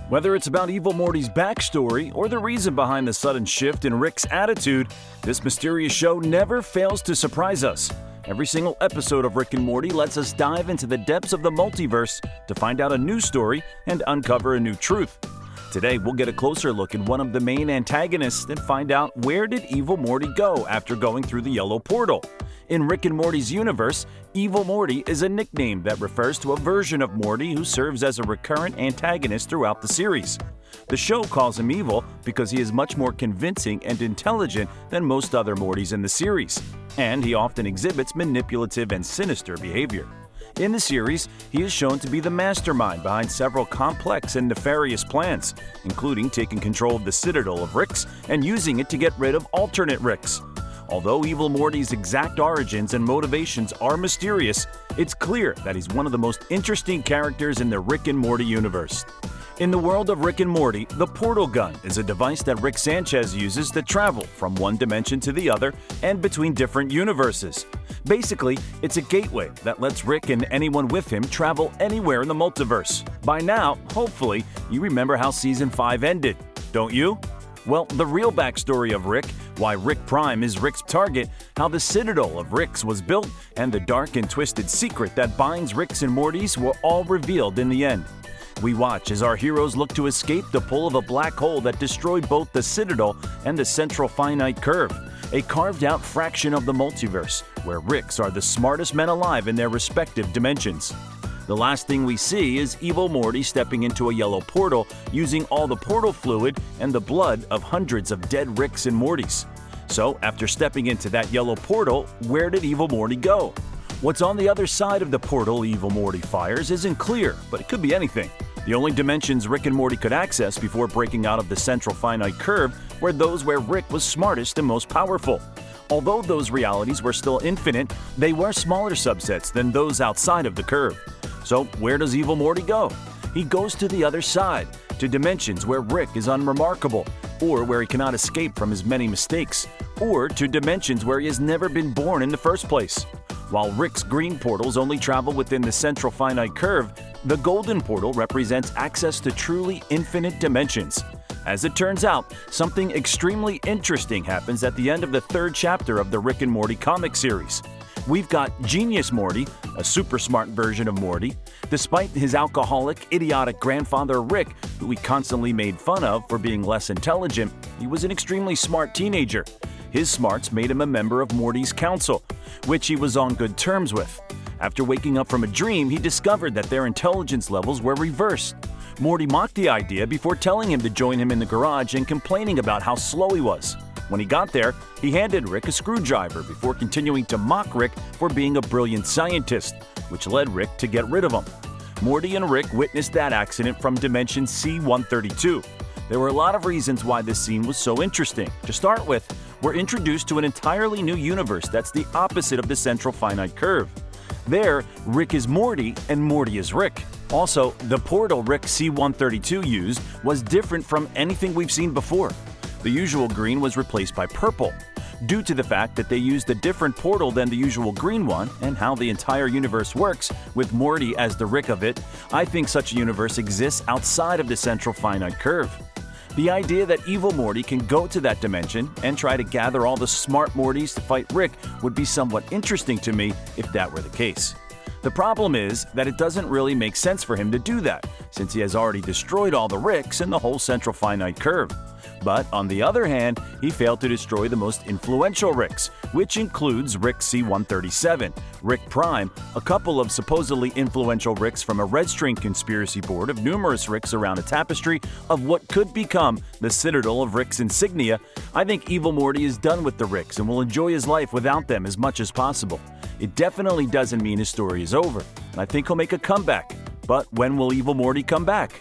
Whether it's about Evil Morty's backstory or the reason behind the sudden shift in Rick's attitude, this mysterious show never fails to surprise us. Every single episode of Rick and Morty lets us dive into the depths of the multiverse to find out a new story and uncover a new truth. Today, we'll get a closer look at one of the main antagonists and find out where did Evil Morty go after going through the yellow portal. In Rick and Morty's universe, Evil Morty is a nickname that refers to a version of Morty who serves as a recurrent antagonist throughout the series. The show calls him evil because he is much more convincing and intelligent than most other Mortys in the series, and he often exhibits manipulative and sinister behavior. In the series, he is shown to be the mastermind behind several complex and nefarious plans, including taking control of the Citadel of Ricks and using it to get rid of alternate Ricks. Although Evil Morty's exact origins and motivations are mysterious, it's clear that he's one of the most interesting characters in the Rick and Morty universe. In the world of Rick and Morty, the portal gun is a device that Rick Sanchez uses to travel from one dimension to the other and between different universes. Basically, it's a gateway that lets Rick and anyone with him travel anywhere in the multiverse. By now, hopefully, you remember how Season 5 ended, don't you? Well, the real backstory of Rick, why Rick Prime is Rick's target, how the Citadel of Ricks was built, and the dark and twisted secret that binds Ricks and Mortys were all revealed in the end. We watch as our heroes look to escape the pull of a black hole that destroyed both the Citadel and the central finite curve, a carved-out fraction of the multiverse, where Ricks are the smartest men alive in their respective dimensions. The last thing we see is Evil Morty stepping into a yellow portal using all the portal fluid and the blood of hundreds of dead Ricks and Mortys. So, after stepping into that yellow portal, where did Evil Morty go? What's on the other side of the portal Evil Morty fires isn't clear, but it could be anything. The only dimensions Rick and Morty could access before breaking out of the central finite curve were those where Rick was smartest and most powerful. Although those realities were still infinite, they were smaller subsets than those outside of the curve. So where does Evil Morty go? He goes to the other side, to dimensions where Rick is unremarkable, or where he cannot escape from his many mistakes, or to dimensions where he has never been born in the first place. While Rick's green portals only travel within the central finite curve, the golden portal represents access to truly infinite dimensions. As it turns out, something extremely interesting happens at the end of the third chapter of the Rick and Morty comic series. We've got Genius Morty, a super smart version of Morty. Despite his alcoholic, idiotic grandfather Rick, who he constantly made fun of for being less intelligent, he was an extremely smart teenager. His smarts made him a member of Morty's council, which he was on good terms with. After waking up from a dream, he discovered that their intelligence levels were reversed. Morty mocked the idea before telling him to join him in the garage and complaining about how slow he was. When he got there, he handed Rick a screwdriver before continuing to mock Rick for being a brilliant scientist, which led Rick to get rid of him. Morty and Rick witnessed that accident from dimension C132. There were a lot of reasons why this scene was so interesting. To start with, we're introduced to an entirely new universe that's the opposite of the central finite curve. There, Rick is Morty and Morty is Rick. Also, the portal Rick C132 used was different from anything we've seen before. The usual green was replaced by purple. Due to the fact that they used a different portal than the usual green one, and how the entire universe works, with Morty as the Rick of it, I think such a universe exists outside of the central finite curve. The idea that Evil Morty can go to that dimension and try to gather all the smart Mortys to fight Rick would be somewhat interesting to me if that were the case. The problem is that it doesn't really make sense for him to do that, since he has already destroyed all the Ricks in the whole central finite curve. But on the other hand, he failed to destroy the most influential Ricks, which includes Rick C137, Rick Prime, a couple of supposedly influential Ricks from a Red String conspiracy board of numerous Ricks around a tapestry of what could become the Citadel of Ricks insignia. I think Evil Morty is done with the Ricks and will enjoy his life without them as much as possible. It definitely doesn't mean his story is over, and I think he'll make a comeback. But when will Evil Morty come back?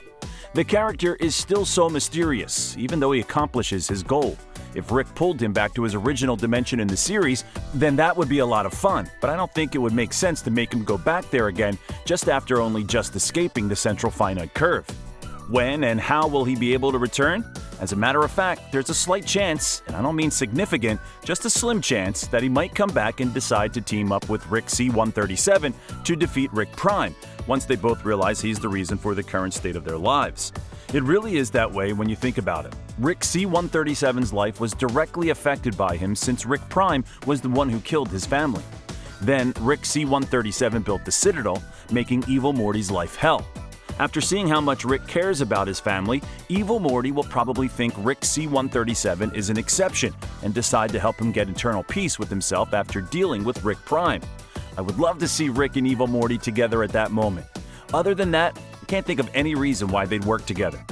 The character is still so mysterious, even though he accomplishes his goal. If Rick pulled him back to his original dimension in the series, then that would be a lot of fun, but I don't think it would make sense to make him go back there again just after only just escaping the central finite curve. When and how will he be able to return? As a matter of fact, there's a slight chance, and I don't mean significant, just a slim chance, that he might come back and decide to team up with Rick C137 to defeat Rick Prime, once they both realize he's the reason for the current state of their lives. It really is that way when you think about it. Rick C-137's life was directly affected by him since Rick Prime was the one who killed his family. Then, Rick C-137 built the Citadel, making Evil Morty's life hell. After seeing how much Rick cares about his family, Evil Morty will probably think Rick C-137 is an exception and decide to help him get eternal peace with himself after dealing with Rick Prime. I would love to see Rick and Evil Morty together at that moment. Other than that, I can't think of any reason why they'd work together.